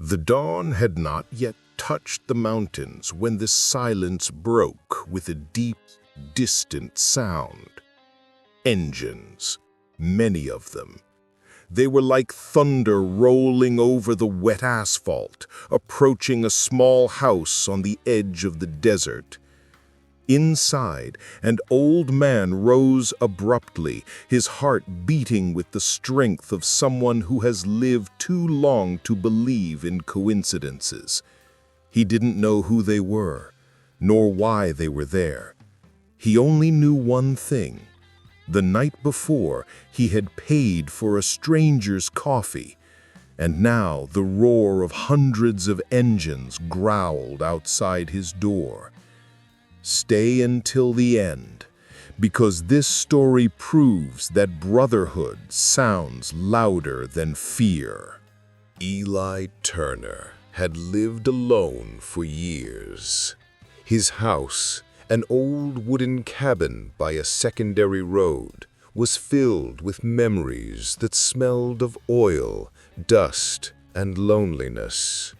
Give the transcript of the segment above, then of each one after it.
The dawn had not yet touched the mountains when the silence broke with a deep, distant sound. Engines, many of them. They were like thunder rolling over the wet asphalt, approaching a small house on the edge of the desert. Inside, an old man rose abruptly, his heart beating with the strength of someone who has lived too long to believe in coincidences. He didn't know who they were, nor why they were there. He only knew one thing. The night before, he had paid for a stranger's coffee, and now the roar of hundreds of engines growled outside his door. Stay until the end, because this story proves that brotherhood sounds louder than fear. Eli Turner had lived alone for years. His house, an old wooden cabin by a secondary road, was filled with memories that smelled of oil, dust, and loneliness.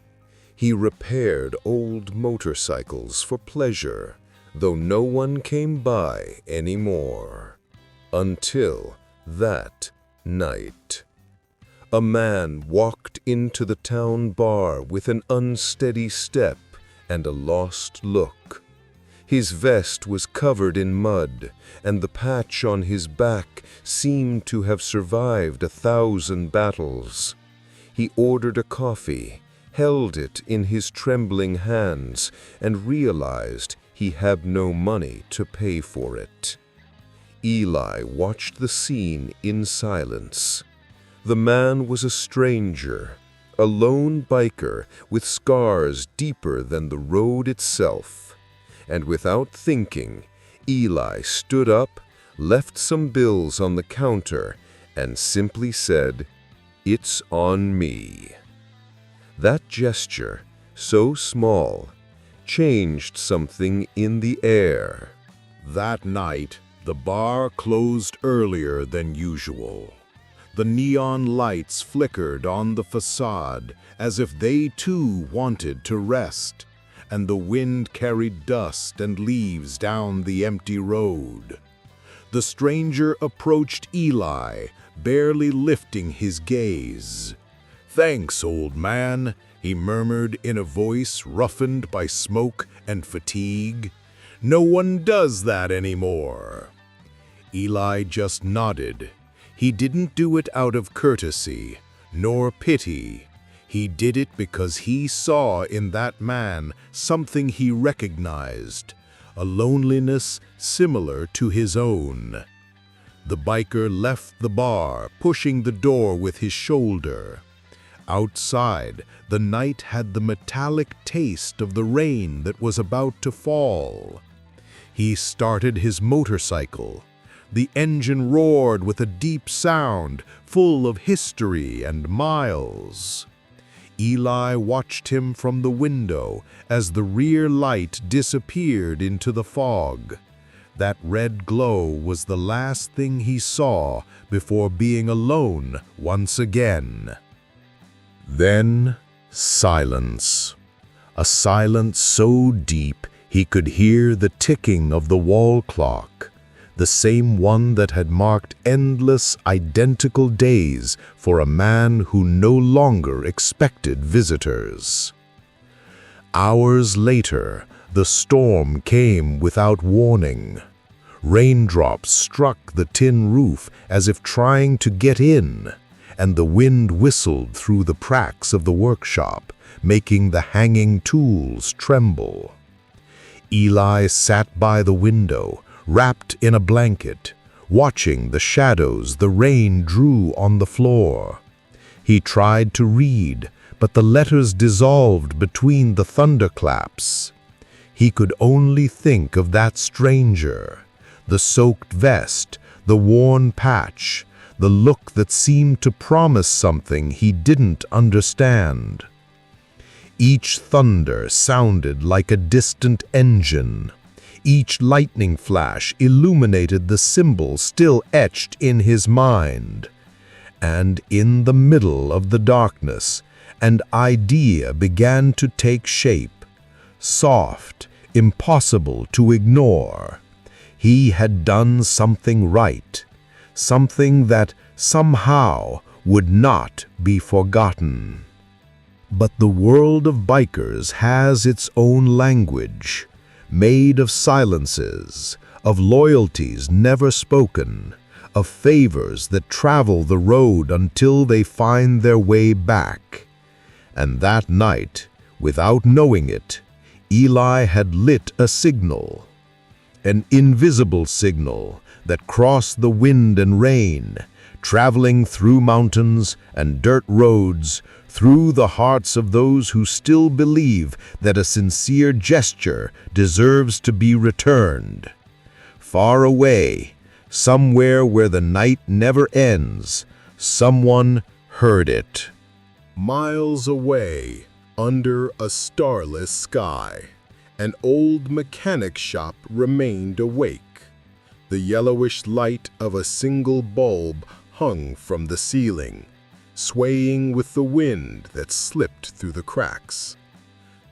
He repaired old motorcycles for pleasure, though no one came by anymore. Until that night. A man walked into the town bar with an unsteady step and a lost look. His vest was covered in mud, and the patch on his back seemed to have survived 1,000 battles. He ordered a coffee, held it in his trembling hands, and realized he had no money to pay for it. Eli watched the scene in silence. The man was a stranger, a lone biker with scars deeper than the road itself. And without thinking, Eli stood up, left some bills on the counter, and simply said, "It's on me." That gesture, so small, changed something in the air. That night, the bar closed earlier than usual. The neon lights flickered on the facade as if they too wanted to rest, and the wind carried dust and leaves down the empty road. The stranger approached Eli, barely lifting his gaze. "Thanks, old man," he murmured in a voice roughened by smoke and fatigue. "No one does that anymore." Eli just nodded. He didn't do it out of courtesy, nor pity. He did it because he saw in that man something he recognized, a loneliness similar to his own. The biker left the bar, pushing the door with his shoulder. Outside, the night had the metallic taste of the rain that was about to fall. He started his motorcycle. The engine roared with a deep sound, full of history and miles. Eli watched him from the window as the rear light disappeared into the fog. That red glow was the last thing he saw before being alone once again. Then, silence. A silence so deep he could hear the ticking of the wall clock, the same one that had marked endless, identical days for a man who no longer expected visitors. Hours later, the storm came without warning. Raindrops struck the tin roof as if trying to get in, and the wind whistled through the cracks of the workshop, making the hanging tools tremble. Eli sat by the window, wrapped in a blanket, watching the shadows the rain drew on the floor. He tried to read, but the letters dissolved between the thunderclaps. He could only think of that stranger, the soaked vest, the worn patch, the look that seemed to promise something he didn't understand. Each thunder sounded like a distant engine. Each lightning flash illuminated the symbol still etched in his mind. And in the middle of the darkness, and idea began to take shape, soft, impossible to ignore. He had done something right, something that somehow would not be forgotten. But the world of bikers has its own language, made of silences, of loyalties never spoken, of favors that travel the road until they find their way back. And that night, without knowing it, Eli had lit a signal, an invisible signal that crossed the wind and rain, traveling through mountains and dirt roads, through the hearts of those who still believe that a sincere gesture deserves to be returned. Far away, somewhere where the night never ends, someone heard it. Miles away, under a starless sky, an old mechanic shop remained awake. The yellowish light of a single bulb hung from the ceiling, swaying with the wind that slipped through the cracks.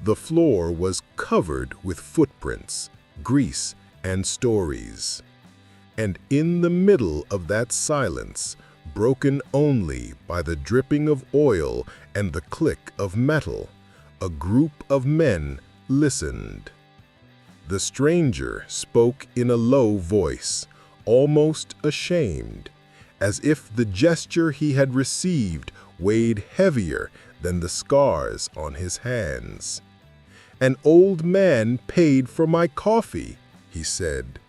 The floor was covered with footprints, grease, and stories. And in the middle of that silence, broken only by the dripping of oil and the click of metal, a group of men listened. The stranger spoke in a low voice, almost ashamed, as if the gesture he had received weighed heavier than the scars on his hands. "An old man paid for my coffee," he said.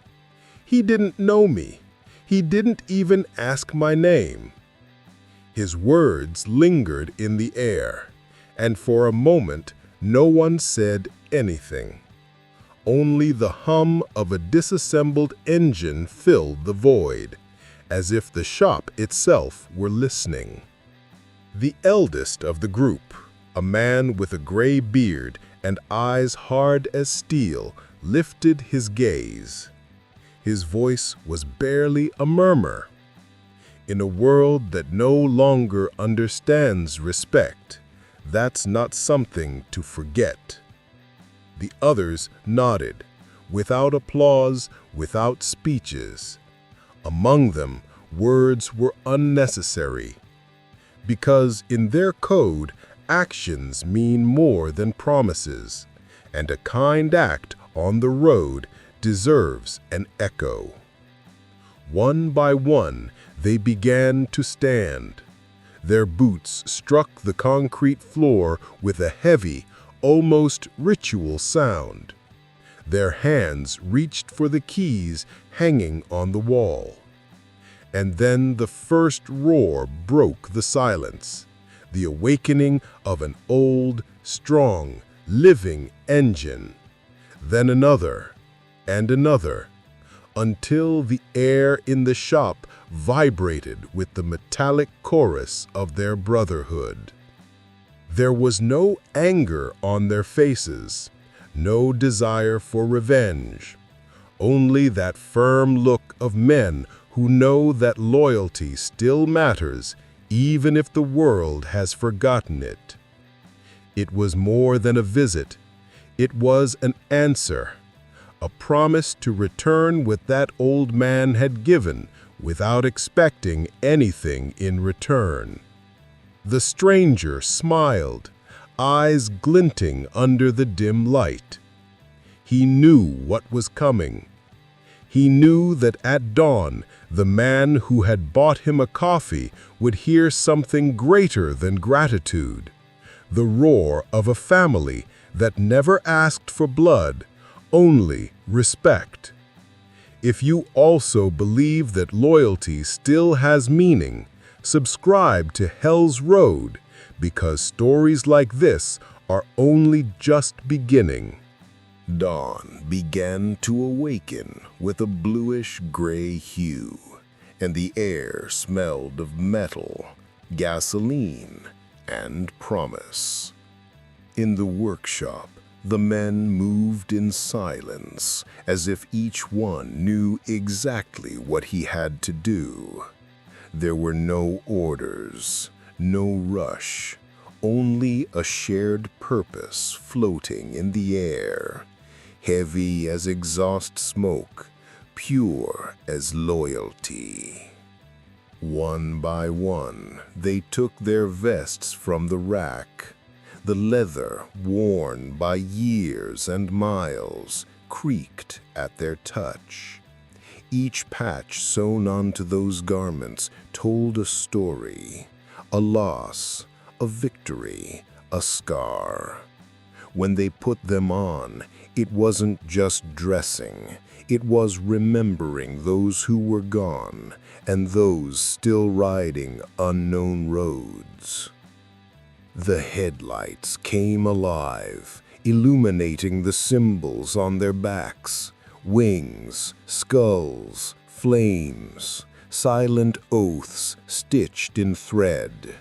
"He didn't know me. He didn't even ask my name." His words lingered in the air, and for a moment no one said anything. Only the hum of a disassembled engine filled the void, as if the shop itself were listening. The eldest of the group, a man with a gray beard and eyes hard as steel, lifted his gaze. His voice was barely a murmur. In a world that no longer understands respect, that's not something to forget. The others nodded, without applause, without speeches. Among them, words were unnecessary, because in their code, actions mean more than promises, and a kind act on the road deserves an echo. One by one, they began to stand. Their boots struck the concrete floor with a heavy, almost ritual sound. Their hands reached for the keys hanging on the wall. And then the first roar broke the silence, the awakening of an old, strong, living engine. Then another, and another, until the air in the shop vibrated with the metallic chorus of their brotherhood. There was no anger on their faces, no desire for revenge, only that firm look of men who know that loyalty still matters even if the world has forgotten it. It was more than a visit, it was an answer, a promise to return what that old man had given without expecting anything in return. The stranger smiled, eyes glinting under the dim light. He knew what was coming. He knew that at dawn, the man who had bought him a coffee would hear something greater than gratitude, the roar of a family that never asked for blood, only respect. If you also believe that loyalty still has meaning, subscribe to Hell's Road, because stories like this are only just beginning. Dawn began to awaken with a bluish-gray hue, and the air smelled of metal, gasoline, and promise. In the workshop, the men moved in silence, as if each one knew exactly what he had to do. There were no orders, no rush, only a shared purpose floating in the air, heavy as exhaust smoke, pure as loyalty. One by one, they took their vests from the rack. The leather, worn by years and miles, creaked at their touch. Each patch sewn onto those garments told a story, a loss, a victory, a scar. When they put them on, it wasn't just dressing, it was remembering those who were gone and those still riding unknown roads. The headlights came alive, illuminating the symbols on their backs: wings, skulls, flames, silent oaths stitched in thread.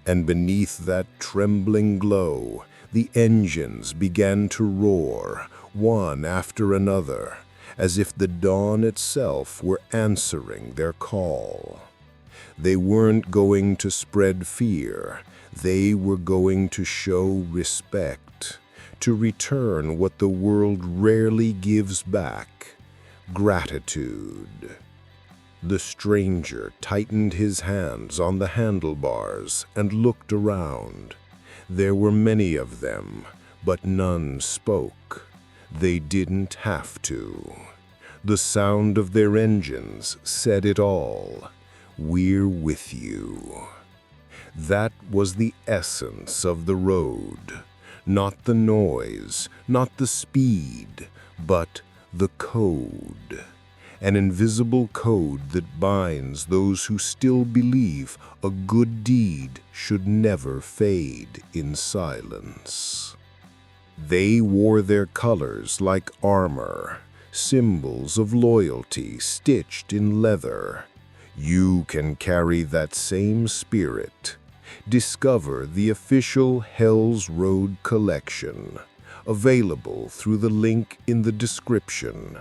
And beneath that trembling glow, the engines began to roar, one after another, as if the dawn itself were answering their call. They weren't going to spread fear, they were going to show respect, to return what the world rarely gives back: gratitude. The stranger tightened his hands on the handlebars and looked around. There were many of them, but none spoke. They didn't have to. The sound of their engines said it all. "We're with you." That was the essence of the road. Not the noise, not the speed, but the code. An invisible code that binds those who still believe a good deed should never fade in silence. They wore their colors like armor, symbols of loyalty stitched in leather. You can carry that same spirit. Discover the official Hell's Road collection, available through the link in the description,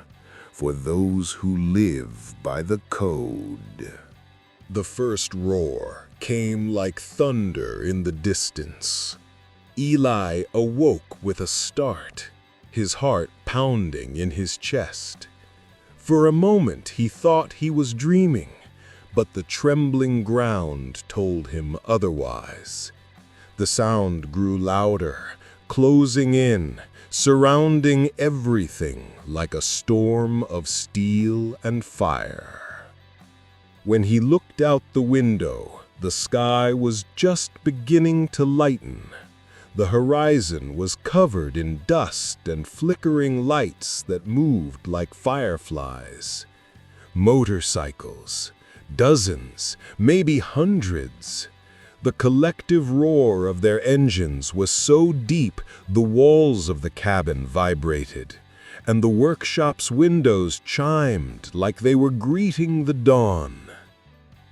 for those who live by the code. The first roar came like thunder in the distance. Eli awoke with a start, his heart pounding in his chest. For a moment he thought he was dreaming, but the trembling ground told him otherwise. The sound grew louder, closing in, surrounding everything like a storm of steel and fire. When he looked out the window, the sky was just beginning to lighten. The horizon was covered in dust and flickering lights that moved like fireflies. Motorcycles, dozens, maybe hundreds. The collective roar of their engines was so deep the walls of the cabin vibrated, and the workshop's windows chimed like they were greeting the dawn.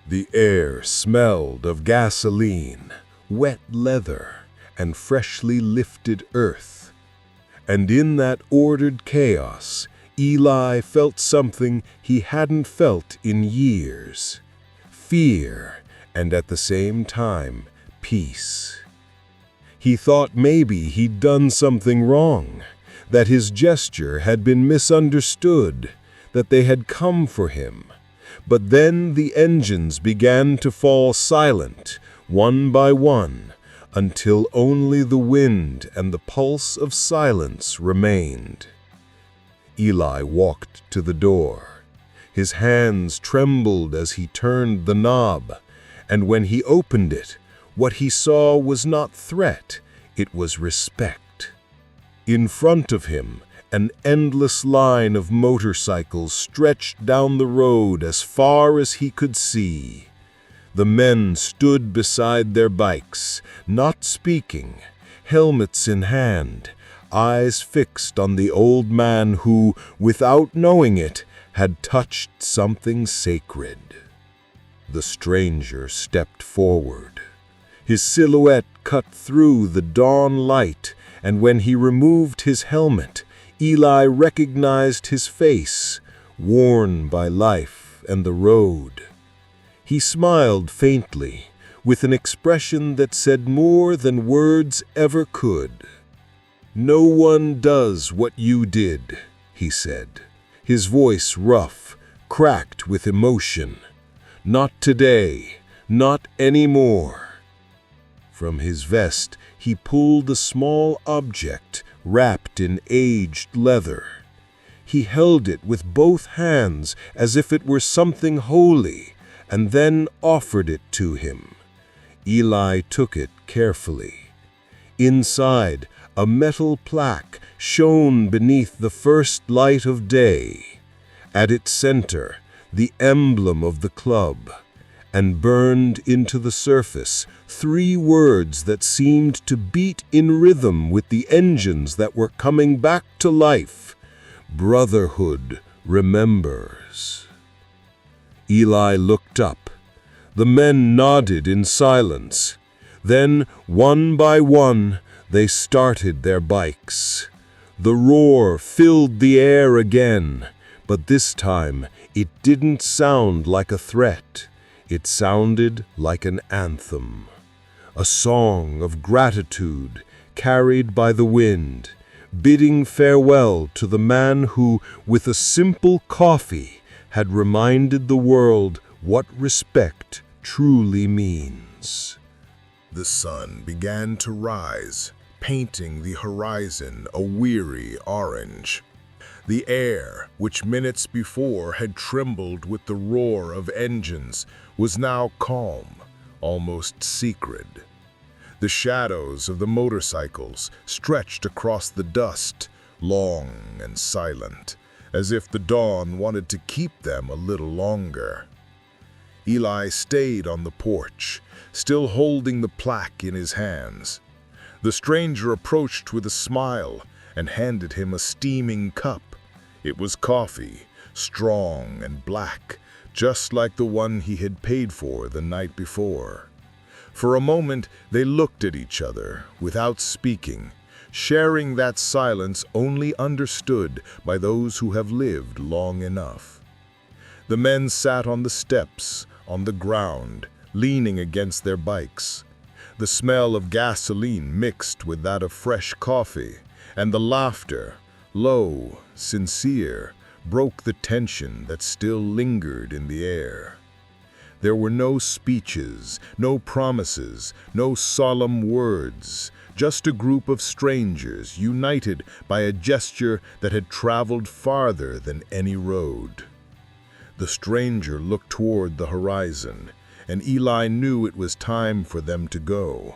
The air smelled of gasoline, wet leather, and freshly lifted earth. And in that ordered chaos, Eli felt something he hadn't felt in years: fear, and at the same time, peace. He thought maybe he'd done something wrong, that his gesture had been misunderstood, that they had come for him. But then the engines began to fall silent, one by one, until only the wind and the pulse of silence remained. Eli walked to the door. His hands trembled as he turned the knob, and when he opened it, what he saw was not threat, it was respect. In front of him, an endless line of motorcycles stretched down the road as far as he could see. The men stood beside their bikes, not speaking, helmets in hand, eyes fixed on the old man who, without knowing it, had touched something sacred. The stranger stepped forward. His silhouette cut through the dawn light, and when he removed his helmet, Eli recognized his face, worn by life and the road. He smiled faintly, with an expression that said more than words ever could. "No one does what you did," he said, his voice rough, cracked with emotion. "Not today, not anymore." From his vest, he pulled a small object wrapped in aged leather. He held it with both hands as if it were something holy, and then offered it to him. Eli took it carefully. Inside, a metal plaque shone beneath the first light of day. At its center, the emblem of the club, and burned into the surface 3 words that seemed to beat in rhythm with the engines that were coming back to life. "Brotherhood remembers." Eli looked up. The men nodded in silence. Then, one by one, they started their bikes. The roar filled the air again, but this time it didn't sound like a threat. It sounded like an anthem, a song of gratitude carried by the wind, bidding farewell to the man who, with a simple coffee, had reminded the world what respect truly means. The sun began to rise, painting the horizon a weary orange. The air, which minutes before had trembled with the roar of engines, was now calm, almost secret. The shadows of the motorcycles stretched across the dust, long and silent, as if the dawn wanted to keep them a little longer. Eli stayed on the porch, still holding the plaque in his hands. The stranger approached with a smile and handed him a steaming cup. It was coffee, strong and black, just like the one he had paid for the night before. For a moment they looked at each other without speaking, sharing that silence only understood by those who have lived long enough. The men sat on the steps, on the ground, leaning against their bikes. The smell of gasoline mixed with that of fresh coffee, and the laughter, low, sincere, broke the tension that still lingered in the air. There were no speeches, no promises, no solemn words, just a group of strangers united by a gesture that had traveled farther than any road. The stranger looked toward the horizon, and Eli knew it was time for them to go.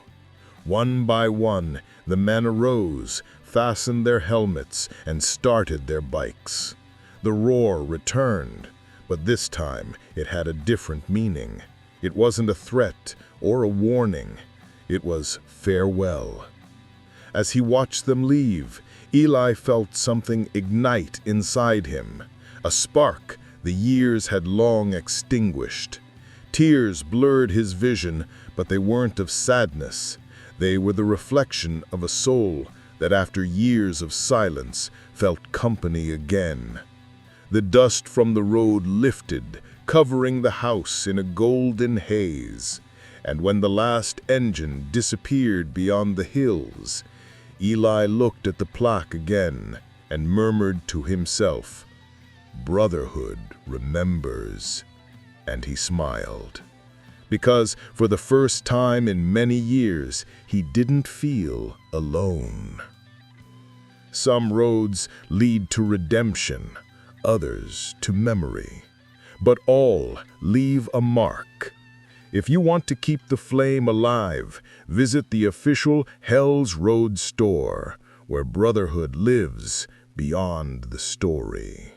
One by one, the men arose, fastened their helmets, and started their bikes. The roar returned, but this time it had a different meaning. It wasn't a threat or a warning. It was farewell. As he watched them leave, Eli felt something ignite inside him, a spark the years had long extinguished. Tears blurred his vision, but they weren't of sadness. They were the reflection of a soul that after years of silence felt company again. The dust from the road lifted, covering the house in a golden haze, and when the last engine disappeared beyond the hills, Eli looked at the plaque again and murmured to himself, "Brotherhood remembers," and he smiled. Because for the first time in many years, he didn't feel alone. Some roads lead to redemption, others to memory, but all leave a mark. If you want to keep the flame alive, visit the official Hell's Road store, where brotherhood lives beyond the story.